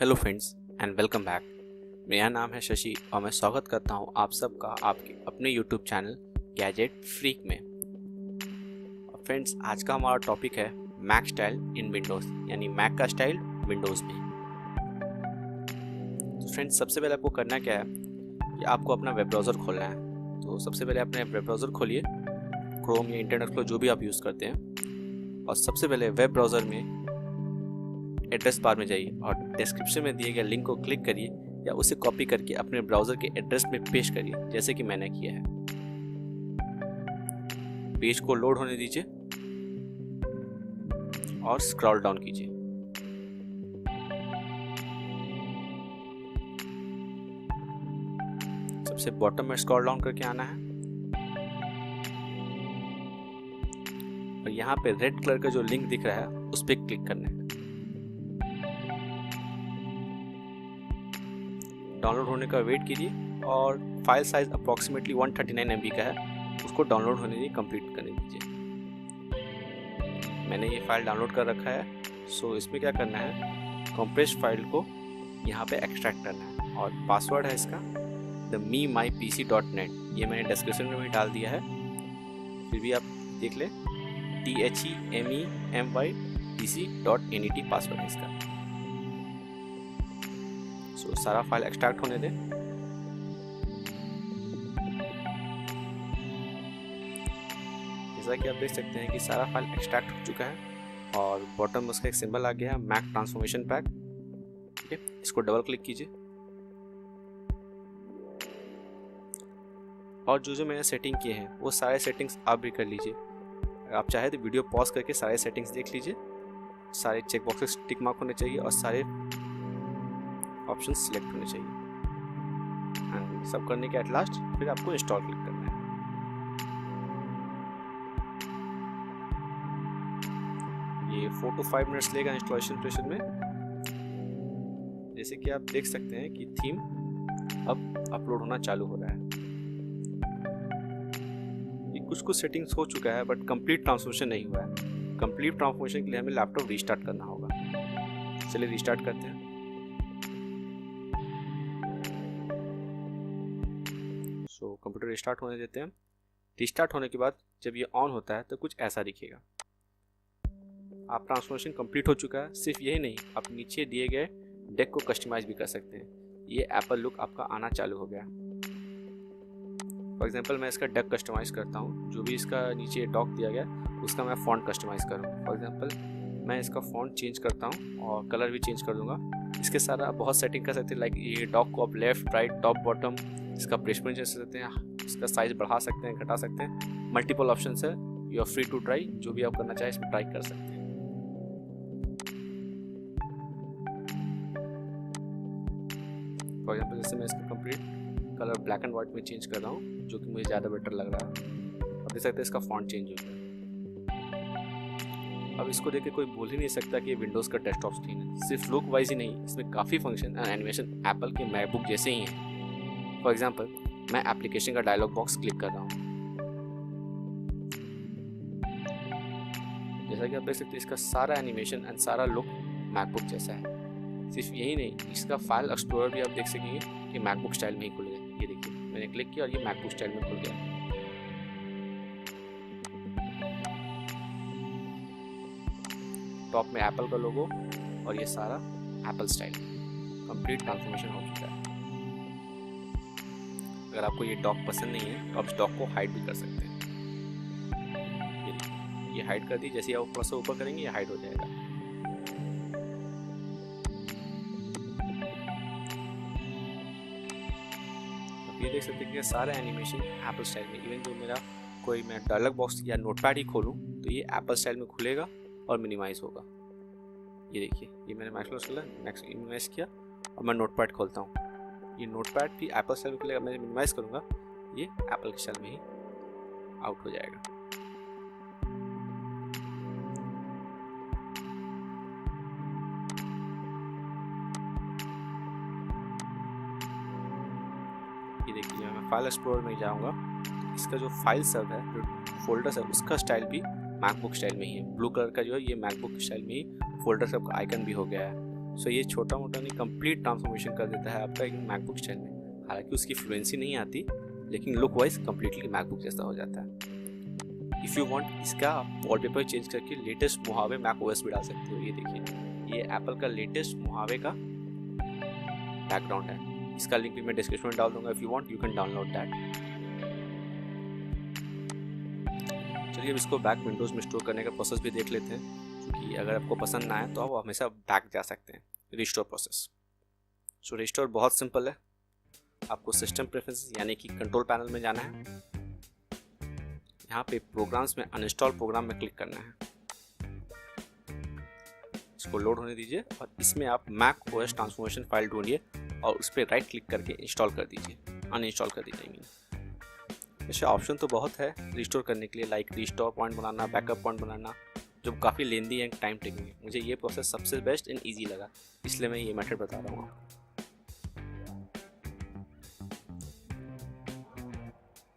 Hello friends and welcome back. मेरा नाम है शशि और मैं स्वागत करता हूं आप सबका आपके अपने यूट्यूब चैनल गैजेट फ्रीक में। फ्रेंड्स, आज का हमारा टॉपिक है मैक स्टाइल इन विंडोज़, यानी मैक का स्टाइल विंडोज़ में। तो फ्रेंड्स, सबसे पहले आपको करना क्या है कि आपको अपना वेब ब्राउज़र खोलना है। तो सबसे पहले अपने वेब ब्राउज़र खोलिए, क्रोम या इंटरनेट एक्सप्लोरर जो भी आप यूज़ करते हैं, और सबसे पहले वेब ब्राउज़र में एड्रेस बार में जाइए और डिस्क्रिप्शन में दिए गए लिंक को क्लिक करिए या उसे कॉपी करके अपने ब्राउज़र के एड्रेस में पेस्ट करिए, जैसे कि मैंने किया है। पेज को लोड होने दीजिए और स्क्रॉल डाउन कीजिए। सबसे बॉटम में स्क्रॉल डाउन करके आना है और यहाँ पे रेड कलर का जो लिंक दिख रहा है उस पर क्लिक करना है। डाउनलोड होने का वेट कीजिए और फाइल साइज अप्रॉक्सीमेटली 139 MB का है, उसको डाउनलोड होने दीजिए, कंप्लीट करने दीजिए। मैंने ये फाइल डाउनलोड कर रखा है। सो इसमें क्या करना है, कंप्रेस्ड फाइल को यहाँ पे एक्सट्रैक्ट करना है और पासवर्ड है इसका themymypc.net, ये मैंने डिस्क्रिप्शन में भी डाल दिया है, फिर भी आप देख लें। themymypc.net पासवर्ड है इसका। सो सारा फाइल एक्सट्रैक्ट होने दें। जैसा कि आप देख सकते हैं कि सारा फाइल एक्सट्रैक्ट हो चुका है और बॉटम में उसका एक सिंबल आ गया है, मैक ट्रांसफॉर्मेशन पैक। ठीक है, इसको डबल क्लिक कीजिए और जो मैंने सेटिंग किए हैं वो सारे सेटिंग्स आप भी कर लीजिए। अगर आप चाहे तो वीडियो पॉज करके सारे सेटिंग्स देख लीजिए। सारे चेक बॉक्सेस टिक मार्क होने चाहिए और सारे ऑप्शन सिलेक्ट होने चाहिए। एंड सब करने के एट लास्ट फिर आपको इंस्टॉल क्लिक करना है। ये 4 to 5 मिनट्स लेगा इंस्टॉलेशन प्रोसेस में। जैसे कि आप देख सकते हैं कि थीम अब अपलोड होना चालू हो रहा है। ये कुछ सेटिंग्स हो चुका है बट कंप्लीट ट्रांसफॉर्मेशन नहीं हुआ है। कंप्लीट ट्रांसफॉर्मेशन के लिए हमें लैपटॉप रीस्टार्ट करना होगा। चलिए रीस्टार्ट करते हैं। तो कंप्यूटर रिस्टार्ट होने देते हैं। रिस्टार्ट होने के बाद जब ये ऑन होता है तो कुछ ऐसा दिखेगा। आप ट्रांसफॉर्मेशन कंप्लीट हो चुका है। सिर्फ यही नहीं, आप नीचे दिए गए डेक को कस्टमाइज भी कर सकते हैं। ये एप्पल लुक आपका आना चालू हो गया। फॉर एग्जांपल मैं इसका डेक कस्टमाइज करता हूँ। जो भी इसका नीचे डॉक दिया गया उसका मैं फॉन्ट कस्टमाइज करूँ। फॉर एग्जांपल मैं इसका फॉन्ट चेंज करता हूँ और कलर भी चेंज कर दूंगा। इसके सारा बहुत सेटिंग कर सकते हैं, लाइक ये डॉक को आप लेफ्ट राइट टॉप बॉटम, इसका प्लेसमेंट चेंज कर सकते हैं, इसका साइज बढ़ा सकते हैं, घटा सकते हैं। मल्टीपल ऑप्शंस है, you are free to try. जो भी आप करना चाहे इसमें ट्राई कर सकते हैं। फॉर एग्जांपल जैसे मैं इसका complete colour black and white में चेंज कर रहा हूँ, जो कि मुझे ज़्यादा बेटर लग रहा है। आप देख सकते हैं इसका फॉन्ट चेंज हो गया। अब इसको देख के कोई बोल ही नहीं सकता कि ये विंडोज़ का डेस्कटॉप स्क्रीन है। सिर्फ लुक वाइज ही नहीं, इसमें काफ़ी फंक्शन एंड एनिमेशन एप्पल के मैकबुक जैसे ही हैं। फॉर एग्जांपल मैं एप्लीकेशन का डायलॉग बॉक्स क्लिक कर रहा हूँ। जैसा कि आप देख सकते हैं इसका सारा एनिमेशन एंड सारा लुक मैकबुक जैसा है। सिर्फ यही नहीं, इसका फाइल एक्सप्लोरर भी आप देख सकेंगे कि मैकबुक स्टाइल में ही खुल गया। ये देखिए, मैंने क्लिक किया और ये मैकबुक स्टाइल में खुल गया। टॉप में एप्पल का लोगो और ये सारा एप्पल स्टाइल। कंप्लीट ट्रांसफॉर्मेशन हो चुका है। अगर आपको ये डॉक पसंद नहीं है तो आप इस डॉक को हाइड भी कर सकते हैं। ये हाइड कर दी, जैसे आप थोड़ा सा ऊपर करेंगे ये हाइड हो जाएगा। आप ये देख सकते हैं कि सारा एनिमेशन एप्पल स्टाइल में। इवन जो मेरा कोई मैं डायलॉग बॉक्स या नोटपैड ही खोलूँ तो ये एप्पल स्टाइल में खुलेगा और मिनिमाइज होगा। ये देखिए, ये मैंने मैक्स मिनिमाइज किया और मैं नोटपैड खोलता हूँ, ये नोटपैड भी एप्पल स्टाइल में खुलेगा। मैं मिनिमाइज करूँगा, ये एप्पल के स्टाइल में ही आउट हो जाएगा। ये देखिए, मैं फाइल एक्सप्लोरर में जाऊँगा, इसका जो फाइल सब है, जो फोल्डर्स है, उसका स्टाइल भी मैकबुक स्टाइल में ही है। ब्लू कलर का जो है ये मैकबुक स्टाइल में ही फोल्डर सब का आइकन भी हो गया है। सो ये छोटा मोटा नहीं, कंप्लीट ट्रांसफॉर्मेशन कर देता है आपका एक मैकबुक स्टाइल में। हालांकि उसकी फ्लुएंसी नहीं आती, लेकिन लुक वाइज कंप्लीटली मैकबुक जैसा हो जाता है। इफ़ यू वांट, इसका वॉलपेपर चेंज करके लेटेस्ट मोहावे मैक ओएस भी डाल सकते हो। ये देखिए, ये एप्पल का लेटेस्ट मोहावे का बैकग्राउंड है। इसका लिंक भी मैं डिस्क्रिप्शन में डाल दूंगा। If you want you can download that. चलिए अब इसको बैक विंडोज़ में स्टोर करने का प्रोसेस भी देख लेते हैं, क्योंकि अगर आपको पसंद ना आए तो आप हमेशा बैक जा सकते हैं। Restore process. सो रिस्टोर बहुत सिंपल है। आपको सिस्टम प्रेफरेंसेस यानी कि कंट्रोल पैनल में जाना है। यहाँ पे प्रोग्राम्स में अनइंस्टॉल प्रोग्राम में क्लिक करना है। इसको लोड होने दीजिए और इसमें आप मैक ओएस ट्रांसफॉर्मेशन फाइल ढूंढिए और उस पर राइट क्लिक करके इंस्टॉल कर दीजिए, अनइंस्टॉल कर दीजिए। ऐसे ऑप्शन तो बहुत है रिस्टोर करने के लिए, लाइक रिस्टोर पॉइंट बनाना, बैकअप पॉइंट बनाना, जो काफ़ी लेंदी एंड टाइम टेकिंग है। मुझे ये प्रोसेस सबसे बेस्ट एंड ईजी लगा, इसलिए मैं ये मेथड बता रहा हूँ आपको।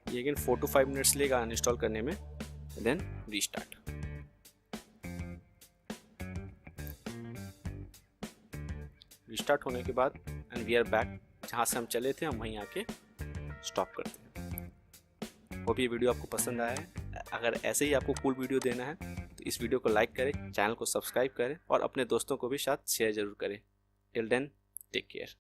ये अगेन 4 to 5 मिनट्स लेगा अनइंस्टॉल करने में, देन रीस्टार्ट। रिस्टार्ट होने के बाद एंड वी आर बैक, जहाँ से हम चले थे हम वहीं आके स्टॉप करते हैं। वो भी वीडियो आपको पसंद आया है। अगर ऐसे ही आपको कूल वीडियो देना है तो इस वीडियो को लाइक करें, चैनल को सब्सक्राइब करें और अपने दोस्तों को भी साथ शेयर जरूर करें। Till then, take care.